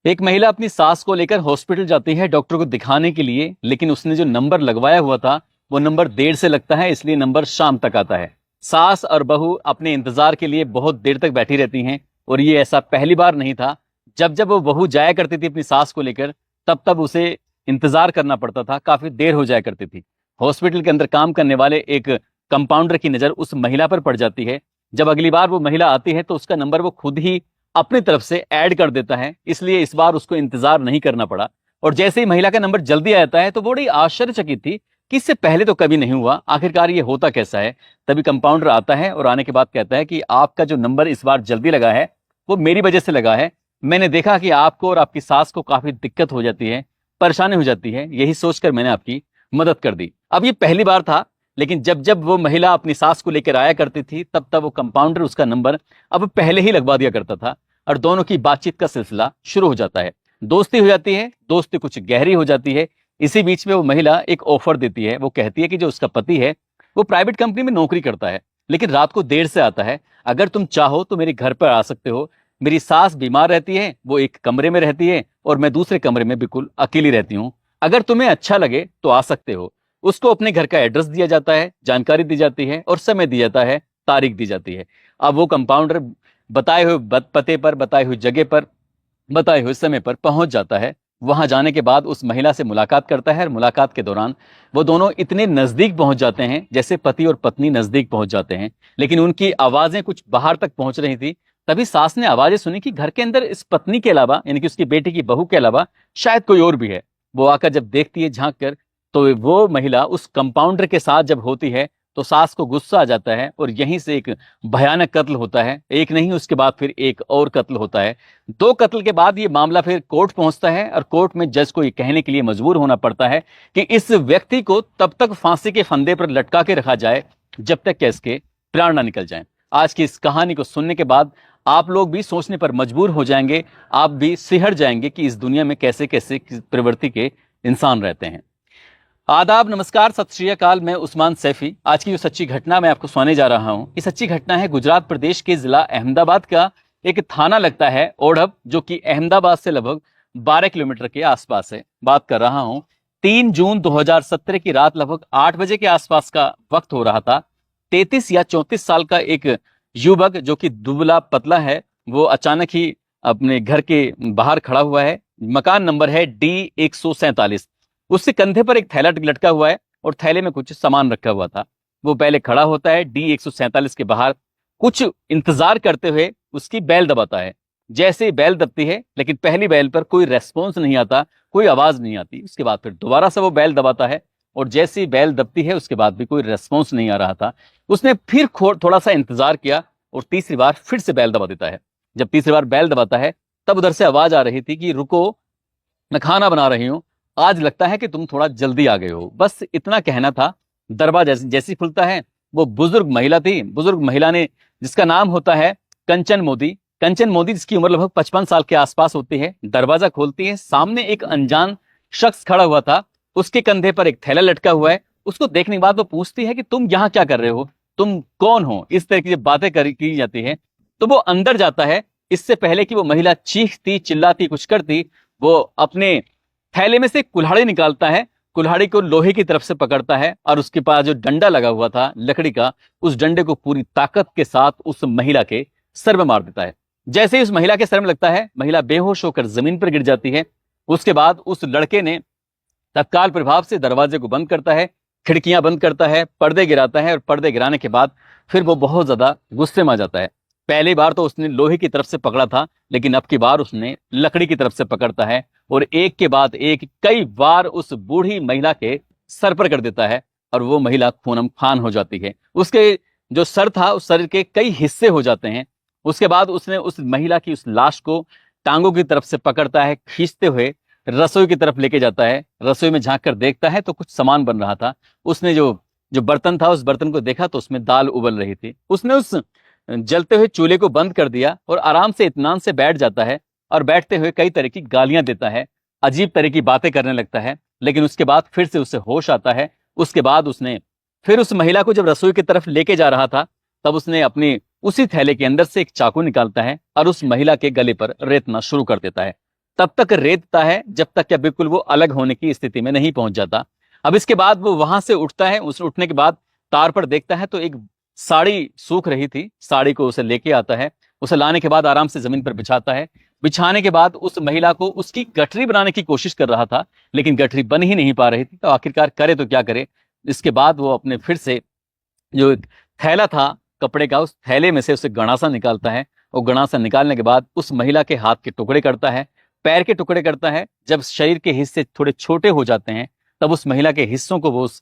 एक महिला अपनी सास को लेकर हॉस्पिटल जाती है डॉक्टर को दिखाने के लिए, लेकिन उसने जो नंबर लगवाया हुआ था वो नंबर देर से लगता है, इसलिए नंबर शाम तक आता है। सास और बहू अपने इंतजार के लिए बहुत देर तक बैठी रहती हैं और ये ऐसा पहली बार नहीं था। जब जब वो बहू जाया करती थी अपनी सास को लेकर, तब तब उसे इंतजार करना पड़ता था, काफी देर हो जाया करती थी। हॉस्पिटल के अंदर काम करने वाले एक कंपाउंडर की नजर उस महिला पर पड़ जाती है। जब अगली बार वो महिला आती है तो उसका नंबर वो खुद ही अपनी तरफ से ऐड कर देता है, इसलिए इस बार उसको इंतजार नहीं करना पड़ा। और जैसे ही महिला का नंबर जल्दी आता है तो बड़ी आश्चर्यचकित थी कि इससे पहले तो कभी नहीं हुआ, आखिरकार ये होता कैसा है। तभी कंपाउंडर आता है और आने के बाद कहता है कि आपका जो नंबर इस बार जल्दी लगा है वो मेरी वजह से लगा है। मैंने देखा कि आपको और आपकी सास को काफी दिक्कत हो जाती है, परेशानी हो जाती है, यही सोचकर मैंने आपकी मदद कर दी। अब ये पहली बार था, लेकिन जब जब वो महिला अपनी सास को लेकर आया करती थी तब तब वो कंपाउंडर उसका नंबर अब पहले ही लगवा दिया करता था और दोनों की बातचीत का सिलसिला शुरू हो जाता है। दोस्ती हो जाती है, दोस्ती कुछ गहरी हो जाती है। इसी बीच में वो महिला एक ऑफर देती है। वो कहती है कि जो उसका पति है वो प्राइवेट कंपनी में नौकरी करता है, लेकिन रात को देर से आता है। अगर तुम चाहो तो मेरे घर पर आ सकते हो। मेरी सास बीमार रहती है, वो एक कमरे में रहती है और मैं दूसरे कमरे में बिल्कुल अकेली रहती हूँ। अगर तुम्हें अच्छा लगे तो आ सकते हो। उसको अपने घर का एड्रेस दिया जाता है, जानकारी दी जाती है और समय दिया जाता है, तारीख दी जाती है। अब वो कंपाउंडर बताए हुए पते पर, बताई हुई जगह पर, बताए हुए समय पर पहुंच जाता है। वहां जाने के बाद उस महिला से मुलाकात करता है और मुलाकात के दौरान वो दोनों इतने नजदीक पहुंच जाते हैं जैसे पति और पत्नी नजदीक पहुंच जाते हैं। लेकिन उनकी आवाजें कुछ बाहर तक पहुंच रही थी। तभी सास ने आवाजें सुनी कि घर के अंदर इस पत्नी के अलावा, यानी कि उसकी बेटी की बहू के अलावा शायद कोई और भी है। वो आकर जब देखती है झांक कर, तो वो महिला उस कंपाउंडर के साथ जब होती है तो सास को गुस्सा आ जाता है और यहीं से एक भयानक कत्ल होता है। एक नहीं, उसके बाद फिर एक और कत्ल होता है। दो कत्ल के बाद ये मामला फिर कोर्ट पहुंचता है और कोर्ट में जज को ये कहने के लिए मजबूर होना पड़ता है कि इस व्यक्ति को तब तक फांसी के फंदे पर लटका के रखा जाए जब तक कि इसके प्राण ना निकल जाएं। आज की इस कहानी को सुनने के बाद आप लोग भी सोचने पर मजबूर हो जाएंगे, आप भी सिहर जाएंगे कि इस दुनिया में कैसे कैसे प्रवृत्ति के इंसान रहते हैं। आदाब, नमस्कार, सत श्री अकाल। मैं उस्मान सैफी। आज की जो सच्ची घटना मैं आपको सुनाने जा रहा हूं, ये सच्ची घटना है गुजरात प्रदेश के जिला अहमदाबाद का। एक थाना लगता है ओढ़व, जो कि अहमदाबाद से लगभग 12 किलोमीटर के आसपास है। बात कर रहा हूं 3 जून 2017 की रात लगभग 8 बजे के आसपास का वक्त हो रहा था। 33 या 34 साल का एक युवक, जो कि दुबला पतला है, वो अचानक ही अपने घर के बाहर खड़ा हुआ है। मकान नंबर है D147। उसके कंधे पर एक थैला लटका हुआ है और थैले में कुछ सामान रखा हुआ था। वो पहले खड़ा होता है D147 के बाहर, कुछ इंतजार करते हुए उसकी बेल दबाता है। जैसे ही बेल दबती है, लेकिन पहली बेल पर कोई रेस्पॉन्स नहीं आता, कोई आवाज नहीं आती। उसके बाद फिर दोबारा से वो बेल दबाता है और जैसे ही बेल दबती है उसके बाद भी कोई रेस्पॉन्स नहीं आ रहा था। उसने फिर थोड़ा सा इंतजार किया और तीसरी बार फिर से बेल दबा देता है। जब तीसरी बार बेल दबाता है तब उधर से आवाज आ रही थी कि रुको, मैं खाना बना रही हूं, आज लगता है कि तुम थोड़ा जल्दी आ गए हो। बस इतना कहना था। दरवाजा जैसी खुलता है, वो बुजुर्ग महिला थी। बुजुर्ग महिला ने, जिसका नाम होता है कंचन मोदी, कंचन मोदी, जिसकी उम्र लगभग 55 साल के आसपास होती है, दरवाजा खोलती है। सामने एक अनजान शख्स खड़ा हुआ था, उसके कंधे पर एक थैला लटका हुआ है। उसको देखने के बाद वो पूछती है कि तुम यहाँ क्या कर रहे हो, तुम कौन हो। इस तरह की जब बातें की जाती है तो वो अंदर जाता है। इससे पहले कि वो महिला चीखती चिल्लाती कुछ करती, वो अपने थैले में से कुल्हाड़ी निकालता है। कुल्हाड़ी को लोहे की तरफ से पकड़ता है और उसके पास जो डंडा लगा हुआ था लकड़ी का, उस डंडे को पूरी ताकत के साथ उस महिला के सर में मार देता है। जैसे ही उस महिला के सर में लगता है, महिला बेहोश होकर जमीन पर गिर जाती है। उसके बाद उस लड़के ने तत्काल प्रभाव से दरवाजे को बंद करता है, खिड़कियां बंद करता है, पर्दे गिराता है और पर्दे गिराने के बाद फिर वो बहुत ज्यादा गुस्से में आ जाता है। पहली बार तो उसने लोहे की तरफ से पकड़ा था, लेकिन अब की बार उसने लकड़ी की तरफ से पकड़ता है और एक के बाद एक कई बार उस बूढ़ी महिला के सर पर कर देता है और वो महिला खूनम खान हो जाती है। उसके जो सर था, उस सर के कई हिस्से हो जाते हैं। उसके बाद उसने उस महिला की उस लाश को टांगों की तरफ से पकड़ता है, खींचते हुए रसोई की तरफ लेके जाता है। रसोई में झांक कर देखता है तो कुछ सामान बन रहा था। उसने जो जो बर्तन था, उस बर्तन को देखा तो उसमें दाल उबल रही थी। उसने उस जलते हुए चूल्हे को बंद कर दिया और आराम से इत्मीनान से बैठ जाता है और बैठते हुए कई तरह की गालियां देता है, अजीब तरह की बातें करने लगता है। लेकिन उसके बाद फिर से उसे होश आता है। उसके बाद उसने फिर उस महिला को जब रसोई की तरफ लेके जा रहा था, तब उसने अपनी उसी थैले के अंदर से एक चाकू निकालता है और उस महिला के गले पर रेतना शुरू कर देता है। तब तक रेतता है जब तक क्या बिल्कुल वो अलग होने की स्थिति में नहीं पहुंच जाता। अब इसके बाद वो वहां से उठता है, उस उठने के बाद तार पर देखता है तो एक साड़ी सूख रही थी, साड़ी को उसे लेके आता है। उसे लाने के बाद आराम से जमीन पर बिछाता है। बिछाने के बाद उस महिला को उसकी गठरी बनाने की कोशिश कर रहा था, लेकिन गठरी बन ही नहीं पा रही थी। तो आखिरकार करे तो क्या करे। इसके बाद वो अपने फिर से जो एक थैला था कपड़े का, उस थैले में से उसे गणासा निकालता है। और गणासा निकालने के बाद उस महिला के हाथ के टुकड़े करता है, पैर के टुकड़े करता है। जब शरीर के हिस्से थोड़े छोटे हो जाते हैं तब उस महिला के हिस्सों को वो उस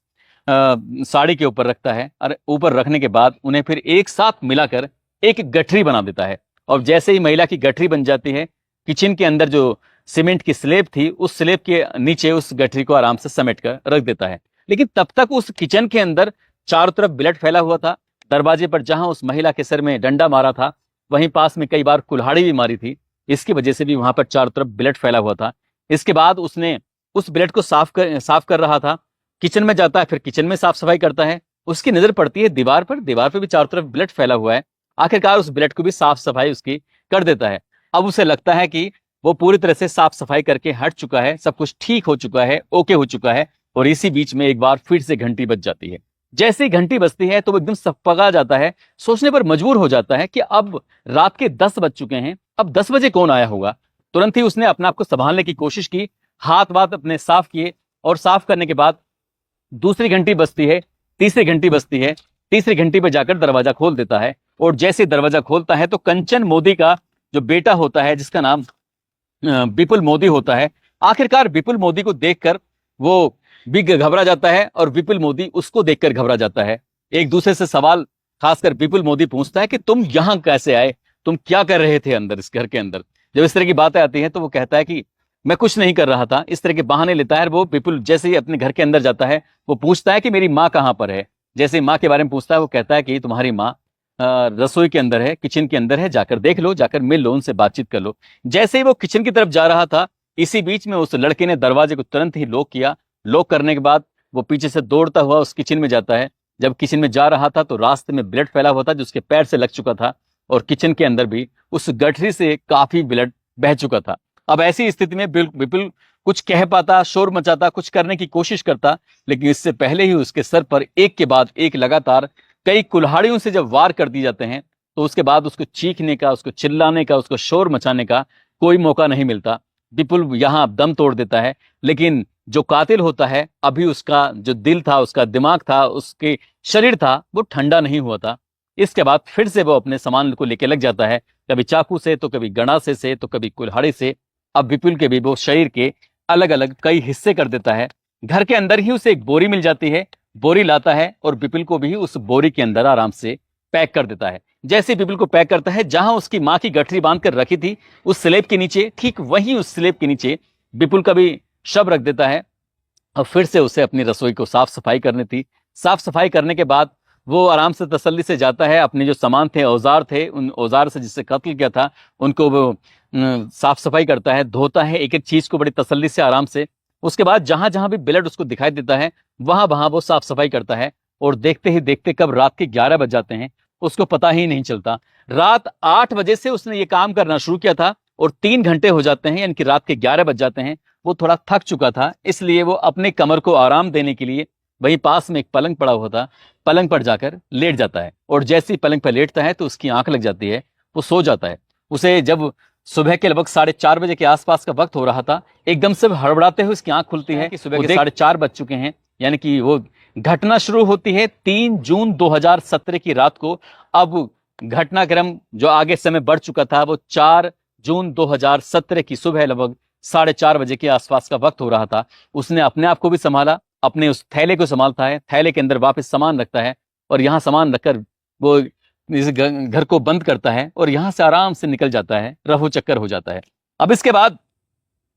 साड़ी के ऊपर रखता है, और ऊपर रखने के बाद उन्हें फिर एक साथ मिलाकर एक गठरी बना देता है। और जैसे ही महिला की गठरी बन जाती है, किचन के अंदर जो सीमेंट की स्लेब थी उस स्लेब के नीचे उस गठरी को आराम से समेट कर रख देता है। लेकिन तब तक उस किचन के अंदर चारों तरफ ब्लड फैला हुआ था। दरवाजे पर जहां उस महिला के सर में डंडा मारा था, वहीं पास में कई बार कुल्हाड़ी भी मारी थी, इसकी वजह से भी वहां पर चारों तरफ ब्लड फैला हुआ था। इसके बाद उसने उस ब्लड को साफ कर रहा था। किचन में जाता है, फिर किचन में साफ सफाई करता है। उसकी नजर पड़ती है दीवार पर, दीवार पर भी चारों तरफ ब्लड फैला हुआ है। आखिरकार उस ब्लड को भी साफ सफाई उसकी कर देता है। अब उसे लगता है कि वो पूरी तरह से साफ सफाई करके हट चुका है, सब कुछ ठीक हो चुका है, ओके हो चुका है। और इसी बीच में एक बार फिर से घंटी बज जाती है। जैसे ही घंटी बजती है तो वो एकदम सपगा जाता है, सोचने पर मजबूर हो जाता है कि अब रात के 10 बज चुके हैं, अब 10 बजे कौन आया होगा। तुरंत ही उसने अपने आप को संभालने की कोशिश की, हाथ वाथ अपने साफ किए, और साफ करने के बाद दूसरी घंटी बजती है, तीसरी घंटी बजती है। तीसरी घंटी पर जाकर दरवाजा खोल देता है। और जैसे दरवाजा खोलता है तो कंचन मोदी का जो बेटा होता है, जिसका नाम विपुल मोदी होता है, आखिरकार विपुल मोदी को देखकर वो भी घबरा जाता है और विपुल मोदी उसको देखकर घबरा जाता है। एक दूसरे से सवाल, खासकर विपुल मोदी पूछता है कि तुम यहां कैसे आए, तुम क्या कर रहे थे अंदर, इस घर के अंदर। जब इस तरह की बातें आती हैं तो वो कहता है कि मैं कुछ नहीं कर रहा था, इस तरह के बहाने लेता है। वो विपुल जैसे ही अपने घर के अंदर जाता है, वो पूछता है कि मेरी माँ कहाँ पर है। जैसे ही माँ के बारे में पूछता है, वो कहता है कि तुम्हारी माँ रसोई के अंदर है, किचन के अंदर है, जाकर देख लो, जाकर मिल लो, उनसे बातचीत कर लो। जैसे ही वो किचन की तरफ जा रहा था, इसी बीच में उस लड़के ने दरवाजे को तुरंत ही लॉक किया। लॉक करने के बाद वो पीछे से दौड़ता हुआ उस किचन में जाता है। जब किचन में जा रहा था तो रास्ते में ब्लड फैला हुआ था जो उसके पैर से लग चुका था, और किचन के अंदर भी उस गठरी से काफी ब्लड बह चुका था। अब ऐसी स्थिति में विपुल कुछ कह पाता, शोर मचाता, कुछ करने की कोशिश करता, लेकिन इससे पहले ही उसके सर पर एक के बाद एक लगातार कई कुल्हाड़ियों से जब वार कर दिए जाते हैं, तो उसके बाद उसको चीखने का, उसको चिल्लाने का, उसको शोर मचाने का कोई मौका नहीं मिलता। विपुल यहां दम तोड़ देता है। लेकिन जो कातिल होता है, अभी उसका जो दिल था, उसका दिमाग था, उसके शरीर था, वो ठंडा नहीं हुआ था। इसके बाद फिर से वो अपने सामान को लेके लग जाता है, कभी चाकू से, तो कभी गणासे से, तो कभी कुल्हाड़ी से। अब विपुल के भी वो शरीर के अलग अलग कई हिस्से कर देता है। घर के अंदर ही उसे एक बोरी मिल जाती है, बोरी लाता है और विपुल को भी उस बोरी के अंदर आराम से पैक कर देता है। जैसे विपुल को पैक करता है, जहां उसकी माँ की गठरी बांध कर रखी थी उस स्लेब के नीचे, ठीक वहीं उस स्लेब के नीचे विपुल का भी शव रख देता है। और फिर से उसे अपनी रसोई को साफ सफाई करनी थी। साफ सफाई करने के बाद वो आराम से तसल्ली से जाता है, अपने जो सामान थे, औजार थे, उन औजार से जिससे कत्ल किया था उनको वो साफ सफाई करता है, धोता है एक एक चीज को बड़ी तसल्ली से, आराम से। उसके बाद जहां जहां भी ब्लड उसको दिखाई देता है, वहां वहां वो साफ सफाई करता है। और देखते ही देखते कब रात के 11 बज जाते हैं उसको पता ही नहीं चलता। रात 8 बजे से उसने ये काम करना शुरू किया था और 3 घंटे हो जाते हैं, यानी कि रात के 11 बज जाते हैं। वो थोड़ा थक चुका था, इसलिए वो अपने कमर को आराम देने के लिए वहीं पास में एक पलंग पड़ा हुआ था, पलंग पर जाकर लेट जाता है। और जैसे ही पलंग पर लेटता है तो उसकी आंख लग जाती है, वो सो जाता है। उसे जब सुबह के लगभग 4:30 बजे के आसपास का वक्त हो रहा था, एकदम से हड़बड़ाते हुए उसकी आंख खुलती है कि सुबह के 4:30 बज चुके हैं। यानी कि वो घटना शुरू होती है 3 जून 2017 की रात को। अब घटनाक्रम जो आगे समय बढ़ चुका था, वो 4 जून 2017 की सुबह लगभग 4:30 बजे के आसपास का वक्त हो रहा था। उसने अपने आप को भी संभाला, अपने उस थैले को संभालता है, थैले के अंदर वापस सामान रखता है और यहाँ सामान रखकर वो इस घर को बंद करता है और यहाँ से आराम से निकल जाता है, रफू चक्कर हो जाता है। अब इसके बाद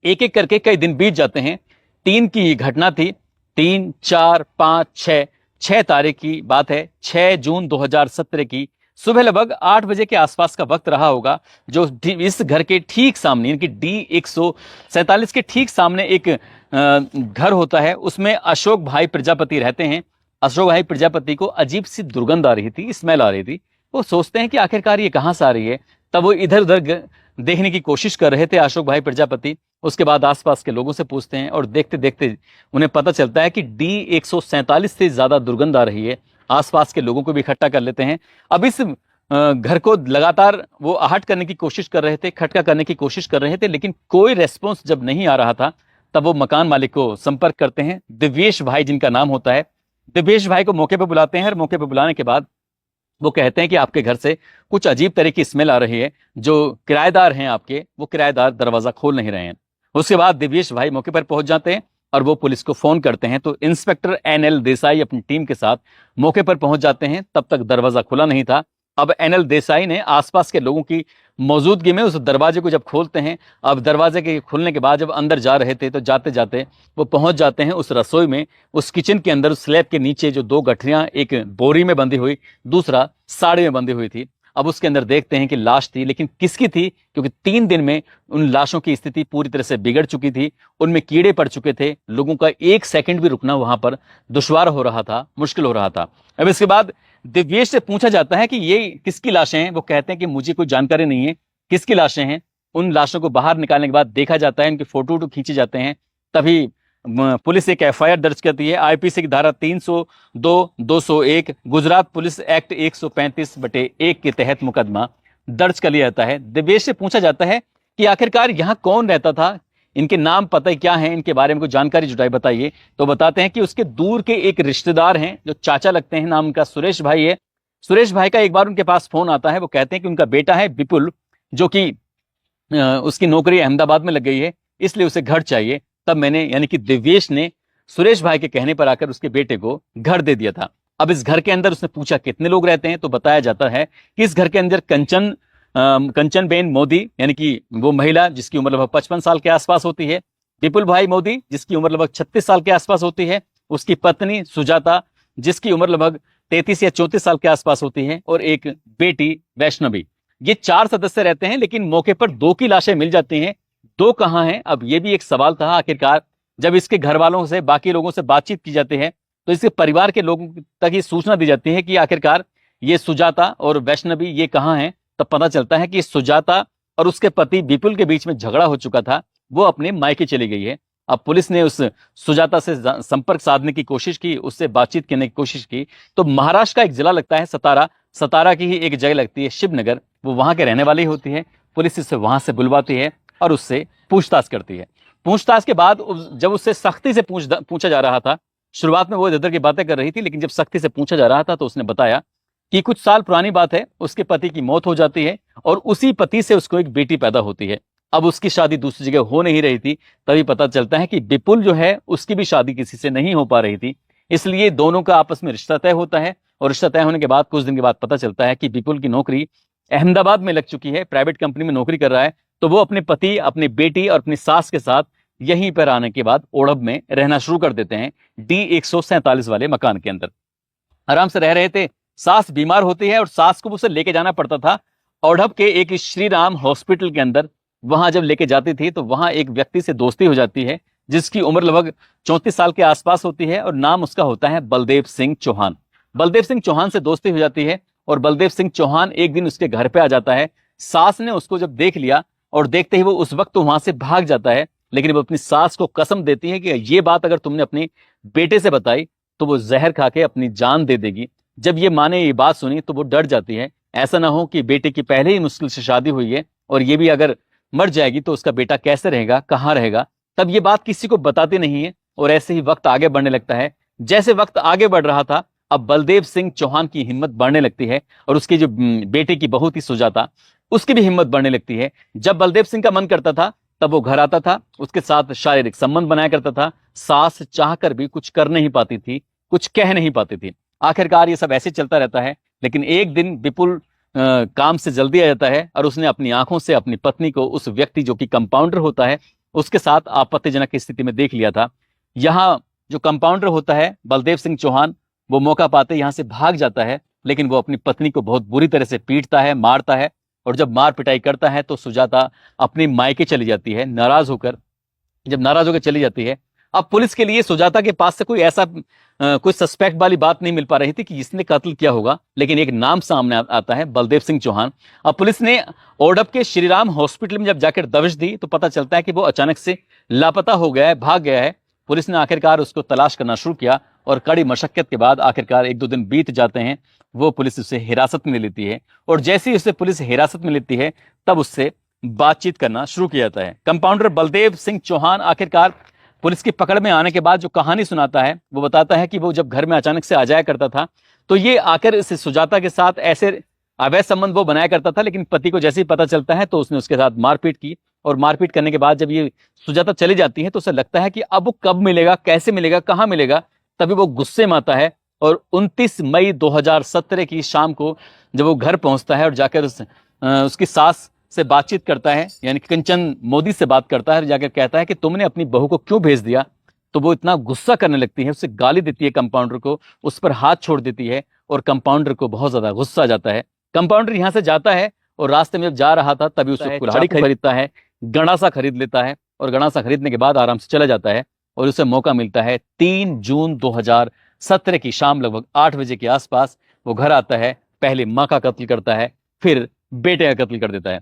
एक एक करके कई दिन बीत जाते हैं। 3 की ये घटना थी, 3, 4, 5, 6, 6 तारीख की बात है। 6 जून 2017 की सुबह लगभग 8 बजे के आसपास का वक्त रहा होगा। जो इस घर के ठीक सामने, यानी कि D147 के ठीक सामने एक घर होता है, उसमें अशोक भाई प्रजापति रहते हैं। अशोक भाई प्रजापति को अजीब सी दुर्गंध आ रही थी, स्मेल आ रही थी। वो सोचते हैं कि आखिरकार ये कहाँ से आ रही है। तब वो इधर उधर देखने की कोशिश कर रहे थे अशोक भाई प्रजापति। उसके बाद आसपास के लोगों से पूछते हैं और देखते देखते उन्हें पता चलता है कि D147 से ज्यादा दुर्गंध आ रही है। आसपास के लोगों को भी इकट्ठा कर लेते हैं। अब इस घर को लगातार वो आहट करने की कोशिश कर रहे थे, खटका करने की कोशिश कर रहे थे, लेकिन कोई रेस्पॉन्स जब नहीं आ रहा था तब वो मकान मालिक को संपर्क करते हैं, दिव्येश भाई जिनका नाम होता है। दिव्येश भाई को मौके पर बुलाते हैं और मौके पर बुलाने के बाद वो कहते हैं कि आपके घर से कुछ अजीब तरह की स्मेल आ रही है, जो किराएदार हैं आपके, वो किराएदार दरवाजा खोल नहीं रहे हैं। उसके बाद दिव्येश भाई मौके पर पहुंच जाते हैं और वो पुलिस को फोन करते हैं। तो इंस्पेक्टर NL देसाई अपनी टीम के साथ मौके पर पहुंच जाते हैं। तब तक दरवाजा खुला नहीं था। अब NL देसाई ने आसपास के लोगों की मौजूदगी में उस दरवाजे को जब खोलते हैं, अब दरवाजे के खुलने के बाद जब अंदर जा रहे थे तो जाते जाते वो पहुंच जाते हैं उस रसोई में, उस किचन के अंदर, उस स्लैब के नीचे जो दो गठरियां, एक बोरी में बंधी हुई, दूसरा साड़ी में बंधी हुई थी। अब उसके अंदर देखते हैं कि लाश थी, लेकिन किसकी थी? क्योंकि 3 दिन में उन लाशों की स्थिति पूरी तरह से बिगड़ चुकी थी, उनमें कीड़े पड़ चुके थे, लोगों का 1 सेकंड भी रुकना वहां पर दुश्वार हो रहा था, मुश्किल हो रहा था। अब इसके बाद दिव्येश से पूछा जाता है कि ये किसकी लाशें हैं। वो कहते हैं कि मुझे कोई जानकारी नहीं है किसकी लाशें हैं। उन लाशों को बाहर निकालने के बाद देखा जाता है, इनके फोटो खींचे जाते हैं। तभी पुलिस एक FIR दर्ज करती है। IPC की धारा 302, 201, गुजरात पुलिस एक्ट 135/1 के तहत मुकदमा दर्ज कर लिया जाता है। दिव्येश से पूछा जाता है कि आखिरकार यहाँ कौन रहता था, इनके नाम पता क्या है, इनके बारे में कोई जानकारी जुटाई बताइए। तो बताते हैं कि उसके दूर के एक रिश्तेदार हैं जो चाचा लगते हैं, नाम उनका सुरेश भाई है। सुरेश भाई का एक बार उनके पास फोन आता है। वो कहते हैं कि उनका बेटा है विपुल, जो कि उसकी नौकरी अहमदाबाद में लग गई है, इसलिए उसे घर चाहिए। तब मैंने, यानी कि दिव्येश ने सुरेश भाई के कहने पर आकर उसके बेटे को घर दे दिया था। अब इस घर के अंदर उसने पूछा कितने लोग रहते हैं, तो बताया जाता है कि इस घर के अंदर कंचनबेन मोदी, यानी कि वो महिला जिसकी उम्र लगभग 55 साल के आसपास होती है, विपुल भाई मोदी जिसकी उम्र लगभग 36 साल के आसपास होती है, उसकी पत्नी सुजाता जिसकी उम्र लगभग 33 या 34 साल के आसपास होती है, और एक बेटी वैष्णवी। ये 4 सदस्य रहते हैं, लेकिन मौके पर 2 की लाशें मिल जाती हैं। 2 कहां हैं? अब ये भी एक सवाल था। आखिरकार जब इसके घर वालों से, बाकी लोगों से बातचीत की जाती है तो इसके परिवार के लोगों तक ये सूचना दी जाती है कि आखिरकार ये सुजाता और वैष्णवी ये कहां हैं। तब पता चलता है कि सुजाता और उसके पति विपुल के बीच में झगड़ा हो चुका था, वो अपने मायके चली गई है। अब पुलिस ने उस सुजाता से संपर्क साधने की कोशिश की, उससे बातचीत करने की कोशिश की। तो महाराष्ट्र का एक जिला लगता है सतारा, सतारा की ही एक जगह लगती है शिवनगर, वो वहां के रहने वाली होती है। पुलिस इसे वहां से बुलवाती है और उससे पूछताछ करती है। पूछताछ के बाद जब उससे सख्ती से पूछा जा रहा था, शुरुआत में वो इधर की बातें कर रही थी, लेकिन जब सख्ती से पूछा जा रहा था तो उसने बताया कि कुछ साल पुरानी बात है, उसके पति की मौत हो जाती है और उसी पति से उसको एक बेटी पैदा होती है। अब उसकी शादी दूसरी जगह हो नहीं रही थी। तभी पता चलता है कि विपुल जो है उसकी भी शादी किसी से नहीं हो पा रही थी, इसलिए दोनों का आपस में रिश्ता तय होता है। और रिश्ता तय होने के बाद कुछ दिन के बाद पता चलता है कि विपुल की नौकरी अहमदाबाद में लग चुकी है, प्राइवेट कंपनी में नौकरी कर रहा है। तो वो अपने पति, अपनी बेटी और अपनी सास के साथ यहीं पर आने के बाद ओढ़ब में रहना शुरू कर देते हैं, D147 वाले मकान के अंदर आराम से रह रहे थे। सास बीमार होती है और सास को उसे लेके जाना पड़ता था ओढ़ब के एक श्री राम हॉस्पिटल के अंदर। वहां जब लेके जाती थी तो वहां एक व्यक्ति से दोस्ती हो जाती है जिसकी उम्र लगभग 34 साल के आसपास होती है और नाम उसका होता है बलदेव सिंह चौहान। बलदेव सिंह चौहान से दोस्ती हो जाती है और बलदेव सिंह चौहान एक दिन उसके घर पे आ जाता है। सास ने उसको जब देख लिया और देखते ही वो उस वक्त तो वहां से भाग जाता है, लेकिन वो अपनी सास को कसम देती है कि ये बात अगर तुमने अपने बेटे से बताई तो वो जहर खा के अपनी जान दे देगी। जब ये माँ ने ये बात सुनी तो वो डर जाती है, ऐसा ना हो कि बेटे की पहले ही मुश्किल से शादी हुई है और ये भी अगर मर जाएगी तो उसका बेटा कैसे रहेगा, कहाँ रहेगा। तब ये बात किसी को बताती नहीं है और ऐसे ही वक्त आगे बढ़ने लगता है। जैसे वक्त आगे बढ़ रहा था, अब बलदेव सिंह चौहान की हिम्मत बढ़ने लगती है और उसकी जो बेटे की बहू थी सुजाता, उसकी भी हिम्मत बढ़ने लगती है। जब बलदेव सिंह का मन करता था तब वो घर आता था, उसके साथ शारीरिक संबंध बनाया करता था। सास चाहकर भी कुछ कर नहीं पाती थी, कुछ कह नहीं पाती थी। आखिरकार ये सब ऐसे चलता रहता है। लेकिन एक दिन विपुल काम से जल्दी आ जाता है और उसने अपनी आंखों से अपनी पत्नी को उस व्यक्ति जो कि कंपाउंडर होता है उसके साथ आपत्तिजनक स्थिति में देख लिया था। यहाँ जो कंपाउंडर होता है बलदेव सिंह चौहान, वो मौका पाते यहाँ से भाग जाता है, लेकिन वो अपनी पत्नी को बहुत बुरी तरह से पीटता है, मारता है। और जब मार पिटाई करता है तो सुजाता अपनी मायके चली जाती है नाराज होकर। जब नाराज होकर चली जाती है अब पुलिस के लिए सुजाता के पास से कोई ऐसा कोई सस्पेक्ट वाली बात नहीं मिल पा रही थी कि इसने कत्ल किया होगा, लेकिन एक नाम सामने आता है, बलदेव सिंह चौहान। अब पुलिस ने ओडप के श्रीराम हॉस्पिटल में जब जाकर दबिश दी तो पता चलता है कि वो अचानक से लापता हो गया है, भाग गया है। पुलिस ने आखिरकार उसको तलाश करना शुरू किया और कड़ी मशक्कत के बाद आखिरकार 1-2 दिन बीत जाते हैं। वो पुलिस उसे हिरासत में लेती है और जैसे ही उसे पुलिस हिरासत में लेती है तब उससे बातचीत करना शुरू किया जाता है। कंपाउंडर बलदेव सिंह चौहान आखिरकार पुलिस की पकड़ में आने के बाद जो कहानी सुनाता है वो बताता है कि वो जब घर में अचानक से आ जाया करता था तो ये आकर इस सुजाता के साथ ऐसे अवैध संबंध वो बनाया करता था, लेकिन पति को जैसे ही पता चलता है तो उसने उसके साथ मारपीट की और मारपीट करने के बाद जब ये सुजाता चली जाती है तो उसे लगता है कि अब वो कब मिलेगा, कैसे मिलेगा, कहाँ मिलेगा। तभी वो गुस्से में आता है और 29 मई 2017 की शाम को जब वो घर पहुंचता है और जाकर उसकी सास से बातचीत करता है, यानी कंचन मोदी से बात करता है और जाकर कहता है कि तुमने अपनी बहू को क्यों भेज दिया, तो वो इतना गुस्सा करने लगती है, उससे गाली देती है कंपाउंडर को, उस पर हाथ छोड़ देती है और कंपाउंडर को बहुत ज्यादा गुस्सा आ जाता है। कंपाउंडर यहाँ से जाता है और रास्ते में जब जा रहा था तभी उसको कुल्हाड़ी खरीदता है, गणासा खरीद लेता है और गणासा खरीदने के बाद आराम से चला जाता है और उसे मौका मिलता है 3 जून 2017 की शाम लगभग 8 बजे के आसपास वो घर आता है, पहले माँ का कत्ल करता है, फिर बेटे का कत्ल कर देता है।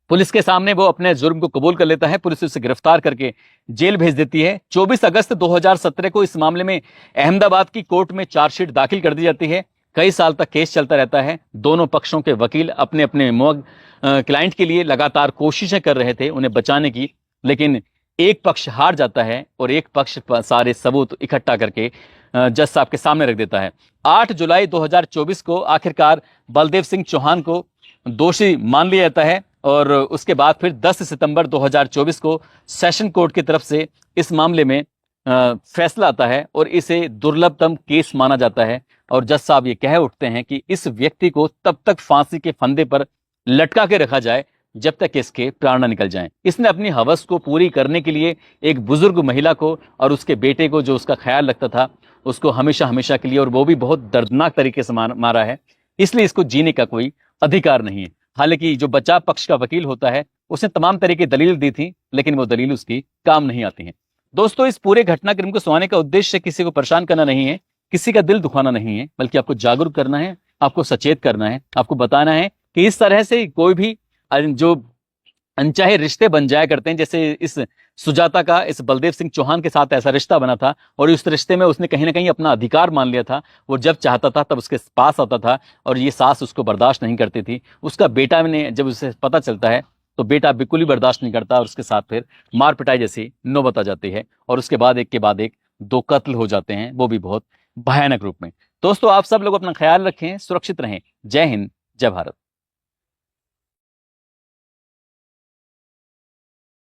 पुलिस के सामने वो अपने जुर्म को कबूल कर लेता है, पुलिस उसे गिरफ्तार करके जेल भेज देती है। 24 अगस्त 2017 को इस मामले में अहमदाबाद की कोर्ट में चार्जशीट दाखिल कर दी जाती है। कई साल तक केस चलता रहता है। दोनों पक्षों के वकील अपने अपने क्लाइंट के लिए लगातार कोशिशें कर रहे थे उन्हें बचाने की, लेकिन एक पक्ष हार जाता है और एक पक्ष सारे सबूत इकट्ठा करके जज साहब के सामने रख देता है। 8 जुलाई 2024 को आखिरकार बलदेव सिंह चौहान को दोषी मान लिया जाता है और उसके बाद फिर 10 सितंबर 2024 को सेशन कोर्ट की तरफ से इस मामले में फैसला आता है और इसे दुर्लभतम केस माना जाता है और जज साहब ये कह उठते हैं कि इस व्यक्ति को तब तक फांसी के फंदे पर लटका के रखा जाए जब तक इसके प्राण न निकल जाएं। इसने अपनी हवस को पूरी करने के लिए एक बुजुर्ग महिला को और उसके बेटे को जो उसका ख्याल रखता था उसको हमेशा हमेशा के लिए, और वो भी बहुत दर्दनाक तरीके से मारा है, इसलिए इसको जीने का कोई अधिकार नहीं है। हालांकि जो बचाव पक्ष का वकील होता है उसने तमाम तरह की दलील दी थी, लेकिन वो दलील उसकी काम नहीं आती है। दोस्तों, इस पूरे घटनाक्रम को सुनाने का उद्देश्य किसी को परेशान करना नहीं है, किसी का दिल दुखाना नहीं है, बल्कि आपको जागरूक करना है, आपको सचेत करना है, आपको बताना है कि इस तरह से कोई भी जो अनचाहे रिश्ते बन जाया करते हैं, जैसे इस सुजाता का इस बलदेव सिंह चौहान के साथ ऐसा रिश्ता बना था और उस रिश्ते में उसने कहीं ना कहीं अपना अधिकार मान लिया था। वो जब चाहता था तब उसके पास आता था और ये सास उसको बर्दाश्त नहीं करती थी। उसका बेटा ने जब उसे पता चलता है तो बेटा बिल्कुल ही बर्दाश्त नहीं करता और उसके साथ फिर मार पिटाई जैसी नौबत आ जाती है और उसके बाद एक के बाद एक 2 कत्ल हो जाते हैं, वो भी बहुत भयानक रूप में। दोस्तों, आप सब लोग अपना ख्याल रखें, सुरक्षित रहें। जय हिंद, जय भारत।